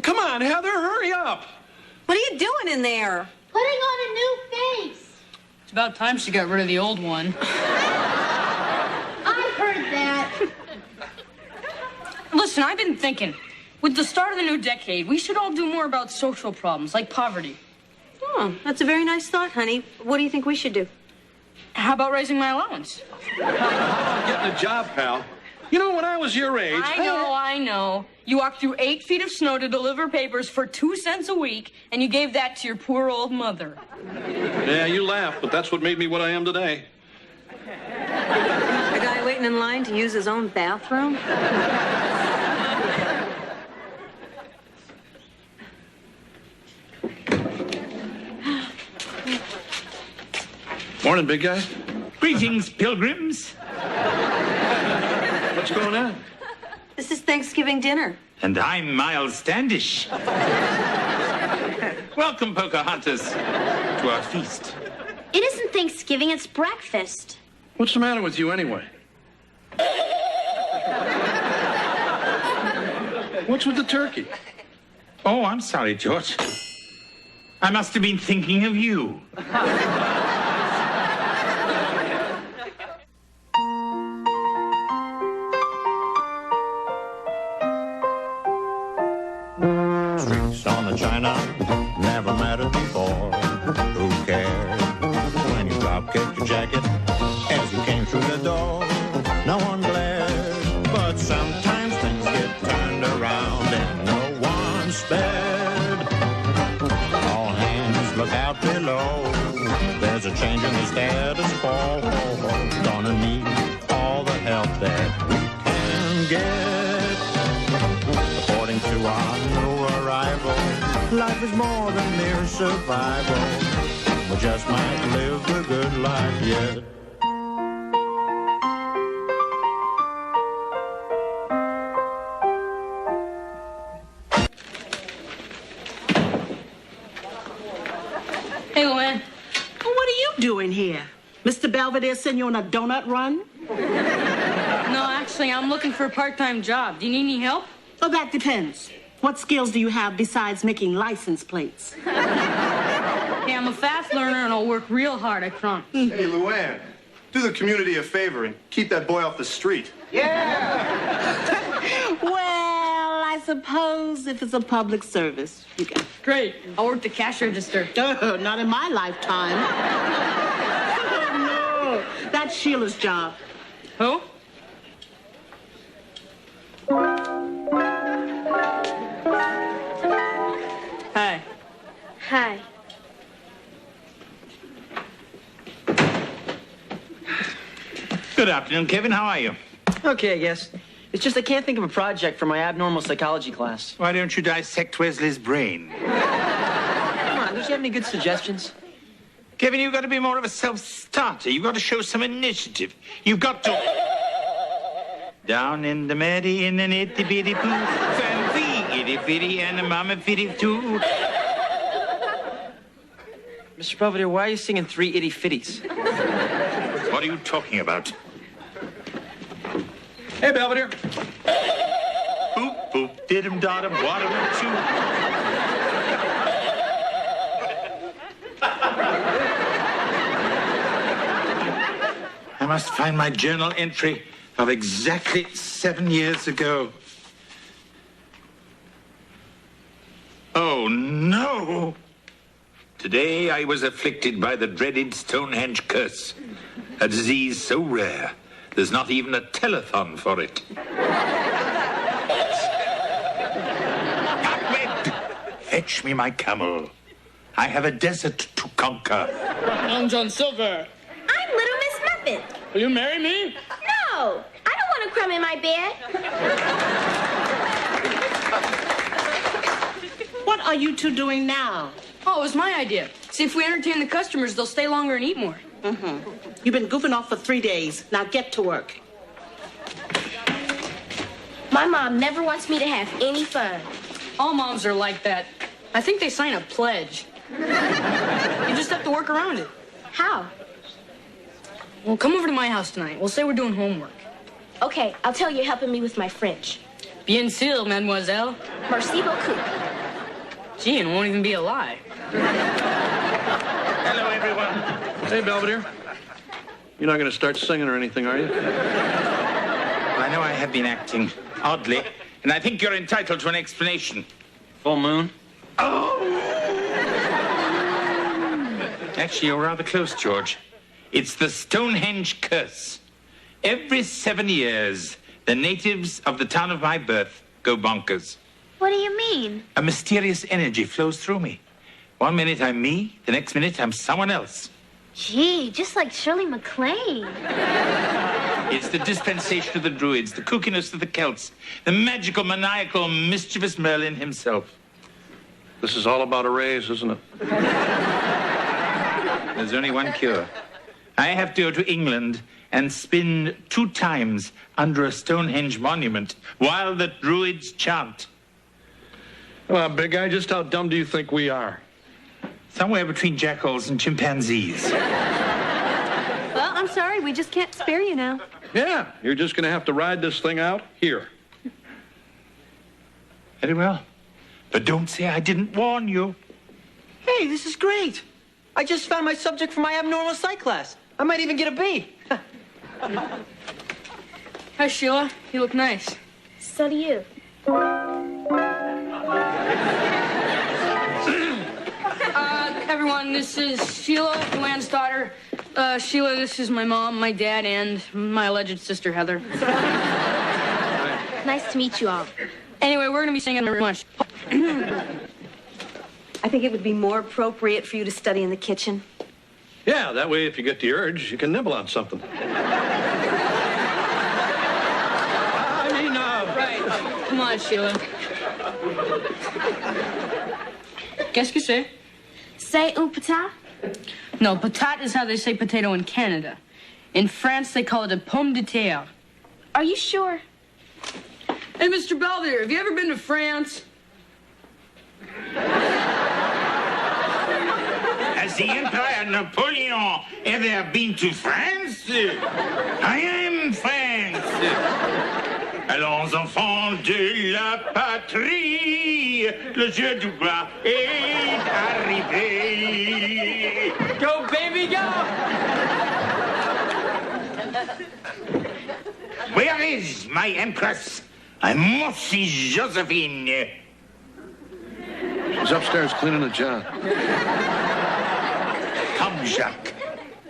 Come on, Heather, hurry up. What are you doing in there? Putting on a new face. It's about time she got rid of the old one. I heard that. Listen, I've been thinking. With the start of the new decade, we should all do more about social problems, like poverty. Oh, that's a very nice thought, honey. What do you think we should do? How about raising my allowance? Getting a job, pal. You know, when I was your age... I know. You walked through 8 feet of snow to deliver papers for 2 cents a week, and you gave that to your poor old mother. Yeah, you laugh, but that's what made me what I am today. A guy waiting in line to use his own bathroom? Morning, big guy. Greetings, pilgrims. What's going on? This is Thanksgiving dinner. And I'm Miles Standish. Welcome, Pocahontas, to our feast. It isn't Thanksgiving, it's breakfast. What's the matter with you anyway? What's with the turkey? Oh, I'm sorry, George. I must have been thinking of you. Streaks on the china, never mattered before. Who cared when you drop-kicked your jacket as you came through the door? No one glared, but sometimes things get turned around and no one's spared. All hands look out below. There's a change in the status quo. Gonna need all the help that we can get. According to our new arrival, life is more than mere survival. We just might live the good life yet. Hey, Luann. What are you doing here? Mr. Belvedere sent you on a donut run? No, actually, I'm looking for a part-time job. Do you need any help? Oh, that depends. What skills do you have besides making license plates? Hey, I'm a fast learner, and I'll work real hard, I promise. Hey, Luann, do the community a favor and keep that boy off the street. Well, I suppose if it's a public service, you can. Great. I'll work the cash register. Oh, not in my lifetime. Oh, no. That's Sheila's job. Who? Hi. Hi. Good afternoon, Kevin. How are you? Okay, I guess. It's just I can't think of a project for my abnormal psychology class. Why don't you dissect Wesley's brain? Come on, don't you have any good suggestions? Kevin, you've got to be more of a self-starter. You've got to show some initiative. You've got to... Down in the Mary in an itty-bitty poo, fancy itty-bitty and a mama fitty too. Mr. Belvedere, why are you singing 3 itty-fitties? What are you talking about? Hey, Belvedere. Boop, boop, did-em, dot-em, what-em, choo. I must find my journal entry of exactly 7 years ago. Oh, no! Today I was afflicted by the dreaded Stonehenge curse, a disease so rare, there's not even a telethon for it. Ahmed, fetch me my camel. I have a desert to conquer. I'm John Silver. I'm Little Miss Muffet. Will you marry me? No, I don't want a crumb in my bed. What are you two doing now? Oh, it was my idea. See, if we entertain the customers, they'll stay longer and eat more. You've been goofing off for 3 days. Now get to work. My mom never wants me to have any fun. All moms are like that. I think they sign a pledge. You just have to work around it. How? Well, come over to my house tonight. We'll say we're doing homework. Okay, I'll tell you you're helping me with my French. Bien sûr, mademoiselle. Merci beaucoup. Gee, and it won't even be a lie. Hello, everyone. Hey, Belvedere. You're not going to start singing or anything, are you? I know I have been acting oddly, and I think you're entitled to an explanation. Full moon. Oh! Actually, you're rather close, George. It's the Stonehenge curse. Every 7 years, the natives of the town of my birth go bonkers. What do you mean? A mysterious energy flows through me. 1 minute I'm me, the next minute I'm someone else. Gee, just like Shirley MacLaine. It's the dispensation of the Druids, the kookiness of the Celts, the magical, maniacal, mischievous Merlin himself. This is all about a raise, isn't it? There's only one cure. I have to go to England and spin 2 times under a Stonehenge monument while the Druids chant. Well, big guy, just how dumb do you think we are? Somewhere between jackals and chimpanzees. Well, I'm sorry. We just can't spare you now. Yeah, you're just going to have to ride this thing out here. Very well. But don't say I didn't warn you. Hey, this is great. I just found my subject for my abnormal psych class. I might even get a B. Hi, Sheila. You look nice. So do you. Everyone, this is Sheila, Luann's daughter. Sheila, this is my mom, my dad, and my alleged sister, Heather. Nice to meet you all. Anyway, we're going to be singing very much. I think it would be more appropriate for you to study in the kitchen. Yeah, that way if you get the urge, you can nibble on something. Right. Come on, Sheila. Qu'est-ce que c'est? Say un patat? No, patat is how they say potato in Canada. In France, they call it a pomme de terre. Are you sure? Hey, Mr. Belvedere, have you ever been to France? Has the Emperor Napoleon ever been to France? I am France. Allons, enfants de la patrie, le jeu du roi est arrivé. Go, baby, go! Where is my Empress? I must see Josephine. She's upstairs cleaning a job. Come, Jacques.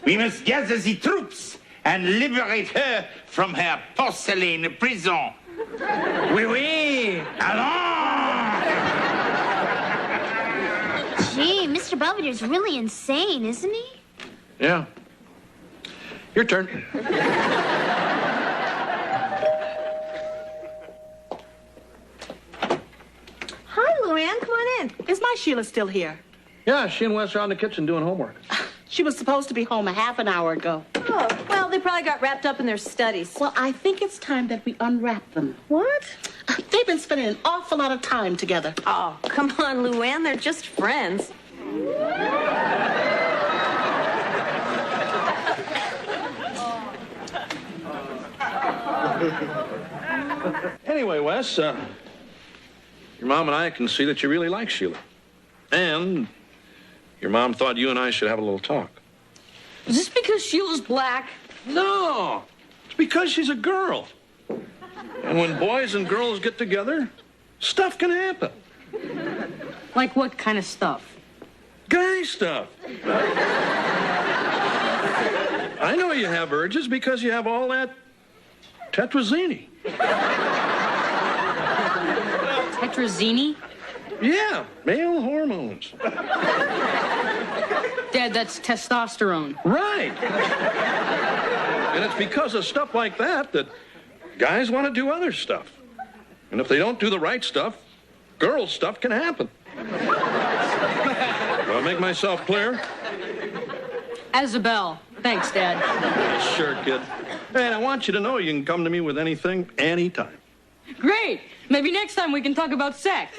We must gather the troops and liberate her from her porcelain prison. Oui, oui. Allons! Gee, Mr. Belvedere's really insane, isn't he? Yeah. Your turn. Hi, Luann. Come on in. Is my Sheila still here? Yeah, she and Wes are out in the kitchen doing homework. She was supposed to be home a half an hour ago. Oh, well, they probably got wrapped up in their studies. Well, I think it's time that we unwrap them. What? They've been spending an awful lot of time together. Oh, come on, Luann. They're just friends. Anyway, Wes, your mom and I can see that you really like Sheila. And your mom thought you and I should have a little talk. Is this because Sheila's black? No, it's because she's a girl. And when boys and girls get together, stuff can happen. Like what kind of stuff? Guy stuff. I know you have urges because you have all that tetrazini. Tetrazini? Yeah, male hormones. Dad, that's testosterone. Right. And it's because of stuff like that that guys want to do other stuff. And if they don't do the right stuff, girl stuff can happen. Do I make myself clear? Isabel. Thanks, Dad. Sure, kid. And I want you to know you can come to me with anything, anytime. Great. Maybe next time we can talk about sex.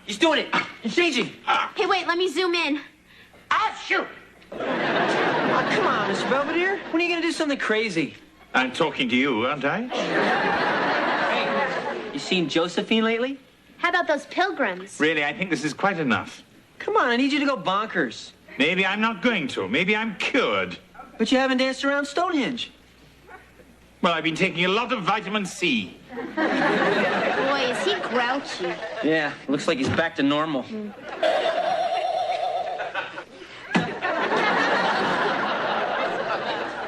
He's doing it. He's changing. Hey, wait, let me zoom in. Shoot! Oh, come on, Mr. Belvedere. When are you going to do something crazy? I'm talking to you, aren't I? Hey, you seen Josephine lately? How about those pilgrims? Really, I think this is quite enough. Come on, I need you to go bonkers. Maybe I'm not going to. Maybe I'm cured. But you haven't danced around Stonehenge. Well, I've been taking a lot of vitamin C. Boy, is he grouchy. Yeah, looks like he's back to normal.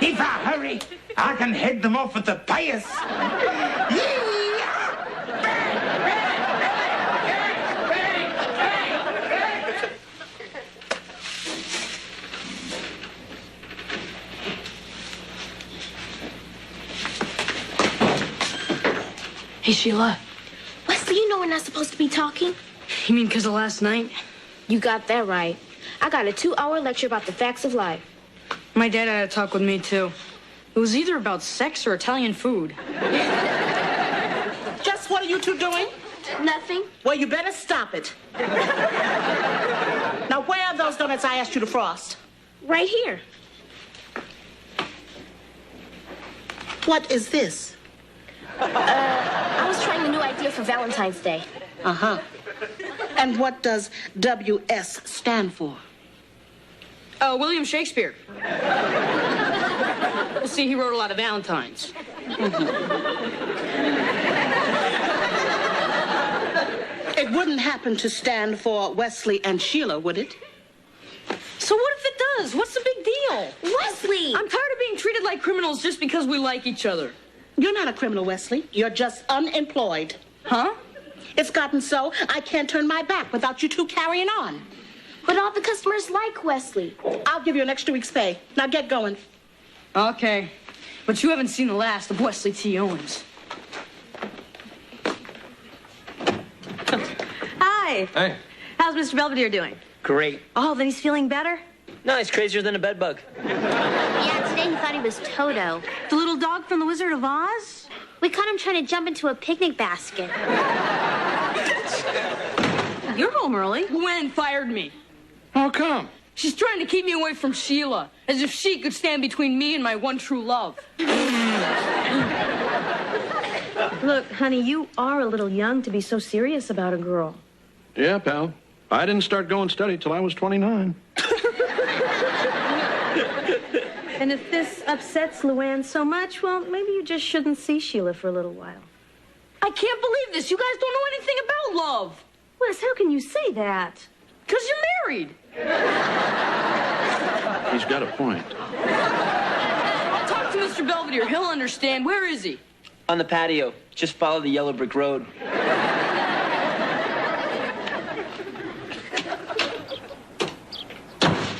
If I hurry, I can head them off at the pace. Hey, Sheila. Wesley, you know we're not supposed to be talking. You mean because of last night? You got that right. I got a 2-hour lecture about the facts of life. My dad had a talk with me, too. It was either about sex or Italian food. Just what are you two doing? Nothing. Well, you better stop it. Now, where are those donuts I asked you to frost? Right here. What is this? I was trying a new idea for Valentine's Day. Uh-huh. And what does WS stand for? William Shakespeare. Well, see, he wrote a lot of Valentines. It wouldn't happen to stand for Wesley and Sheila, would it? So what if it does? What's the big deal? Wesley! I'm tired of being treated like criminals just because we like each other. You're not a criminal, Wesley. You're just unemployed. Huh? It's gotten so I can't turn my back without you two carrying on. But all the customers like Wesley. I'll give you an extra week's pay. Now get going. Okay. But you haven't seen the last of Wesley T. Owens. Hi. Hey. How's Mr. Belvedere doing? Great. Oh, then he's feeling better? No, he's crazier than a bedbug. Yeah, today he thought he was Toto. The little dog from The Wizard of Oz? We caught him trying to jump into a picnic basket. You're home early. Gwen fired me. How come? She's trying to keep me away from Sheila, as if she could stand between me and my one true love. Look, honey, you are a little young to be so serious about a girl. Yeah, pal. I didn't start going steady till I was 29. And if this upsets Luann so much, well, maybe you just shouldn't see Sheila for a little while. I can't believe this. You guys don't know anything about love. Wes, how can you say that? Because you're married. He's got a point. I'll talk to Mr. Belvedere. He'll understand. Where is he? On the patio. Just follow the yellow brick road.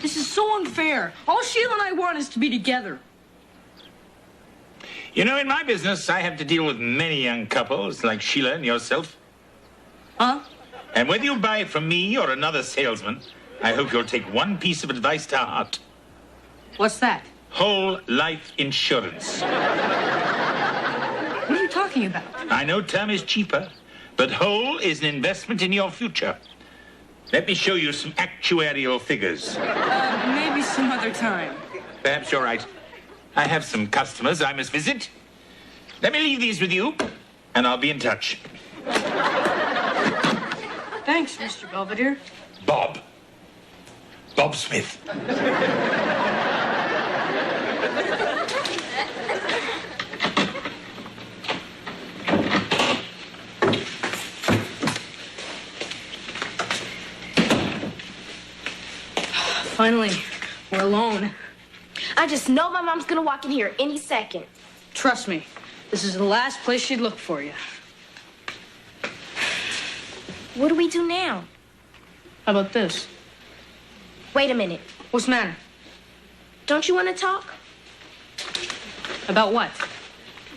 This is so unfair. All Sheila and I want is to be together. You know, in my business, I have to deal with many young couples like Sheila and yourself. Huh? And whether you buy from me or another salesman, I hope you'll take one piece of advice to heart. What's that? Whole life insurance. What are you talking about? I know term is cheaper, but whole is an investment in your future. Let me show you some actuarial figures. Maybe some other time. Perhaps you're right. I have some customers I must visit. Let me leave these with you, and I'll be in touch. Thanks, Mr. Belvedere. Bob. Bob Smith. Finally, we're alone. I just know my mom's gonna walk in here any second. Trust me, this is the last place she'd look for you. What do we do now? How about this? Wait a minute. What's the matter? Don't you want to talk? About what?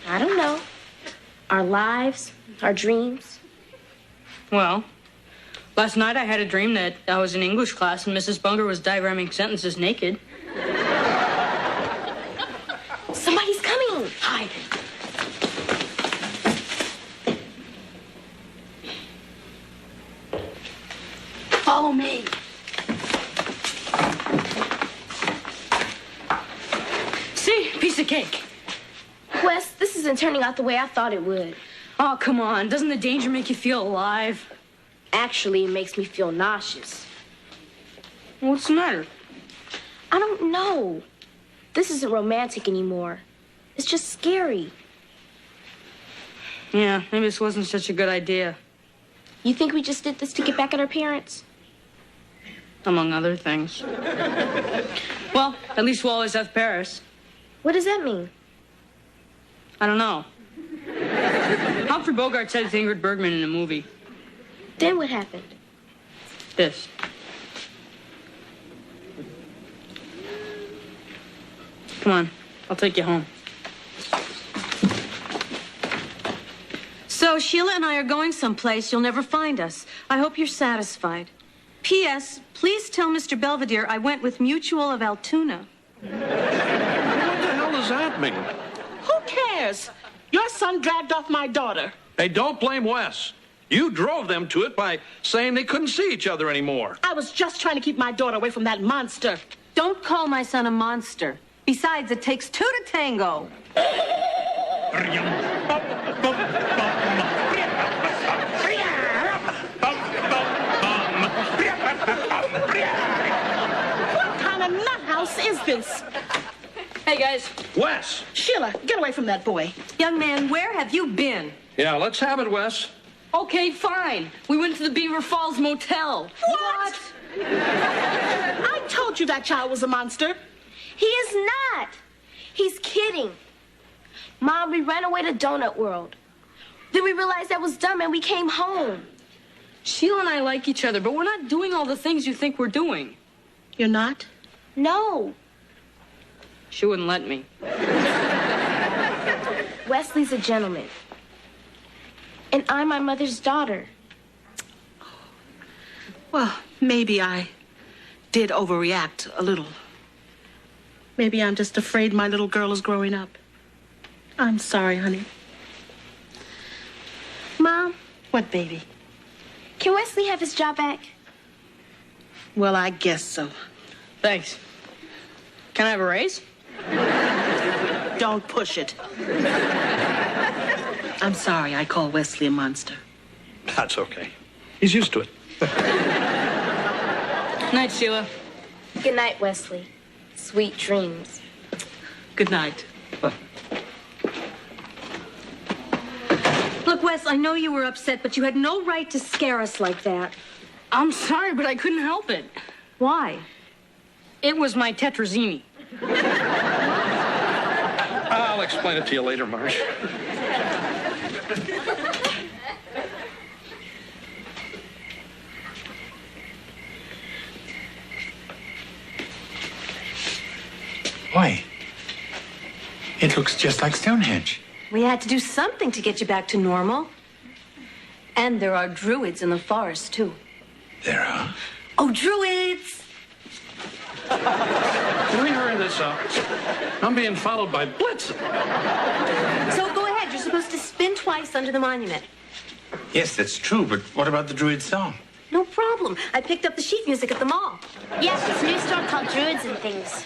I don't know. Our lives, our dreams. Well, last night I had a dream that I was in English class and Mrs. Bunger was diagramming sentences naked. Somebody's coming. Hide. Follow me. See? Piece of cake. Wes, this isn't turning out the way I thought it would. Oh, come on. Doesn't the danger make you feel alive? Actually, it makes me feel nauseous. What's the matter? I don't know. This isn't romantic anymore. It's just scary. Yeah, maybe this wasn't such a good idea. You think we just did this to get back at our parents? Among other things. Well, at least we'll always have Paris. What does that mean? I don't know. Humphrey Bogart said it's Ingrid Bergman in a movie. Then what happened? This. Come on, I'll take you home. So Sheila and I are going someplace you'll never find us. I hope you're satisfied. P.S. Please tell Mr. Belvedere I went with Mutual of Altoona. What the hell does that mean? Who cares? Your son dragged off my daughter. Hey, don't blame Wes. You drove them to it by saying they couldn't see each other anymore. I was just trying to keep my daughter away from that monster. Don't call my son a monster. Besides, it takes two to tango. What kind of nut house is this? Hey, guys. Wes! Sheila, get away from that boy. Young man, where have you been? Yeah, let's have it, Wes. Okay, fine. We went to the Beaver Falls Motel. What? I told you that child was a monster. He is not. He's kidding. Mom, we ran away to Donut World. Then we realized that was dumb and we came home. Sheila and I like each other, but we're not doing all the things you think we're doing. You're not? No. She wouldn't let me. Wesley's a gentleman. And I'm my mother's daughter. Well, maybe I did overreact a little. Maybe I'm just afraid my little girl is growing up. I'm sorry, honey. Mom, What, baby? can Wesley have his job back? Well, I guess so. Thanks. Can I have a raise? Don't push it. I'm sorry I call Wesley a monster. That's okay. He's used to it. Night, Sheila. Good night, Wesley. Sweet dreams. Good night. Look, Wes, I know you were upset, but you had no right to scare us like that. I'm sorry, but I couldn't help it. Why? It was my tetrazzini. I'll explain it to you later, Marsh. Why? It looks just like Stonehenge. We had to do something to get you back to normal. And there are druids in the forest, too. There are. Oh, druids! Can we hurry this up? I'm being followed by Blitz. So go ahead. You're supposed to spin twice under the monument. Yes, that's true, but what about the Druid song? No problem. I picked up the sheet music at the mall. Yes, it's a new store called Druids and Things.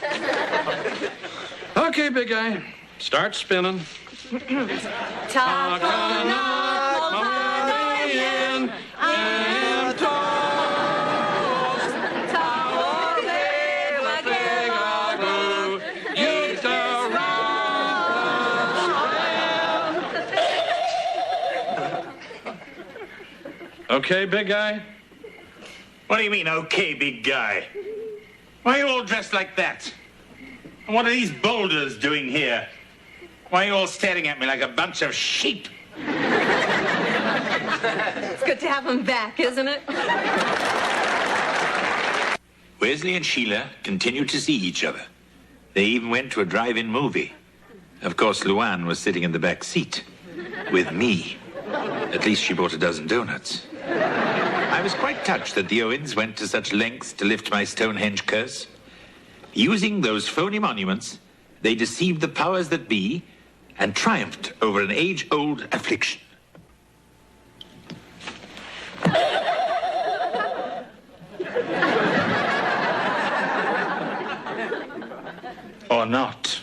Okay, big guy. Start spinning. Okay, big guy? What do you mean, okay, big guy? Why are you all dressed like that? And what are these boulders doing here? Why are you all staring at me like a bunch of sheep? It's good to have him back, isn't it? Wesley and Sheila continued to see each other. They even went to a drive-in movie. Of course, Luann was sitting in the back seat with me. At least she bought a dozen donuts. I was quite touched that the Owens went to such lengths to lift my Stonehenge curse. Using those phony monuments, they deceived the powers that be and triumphed over an age-old affliction. Or not.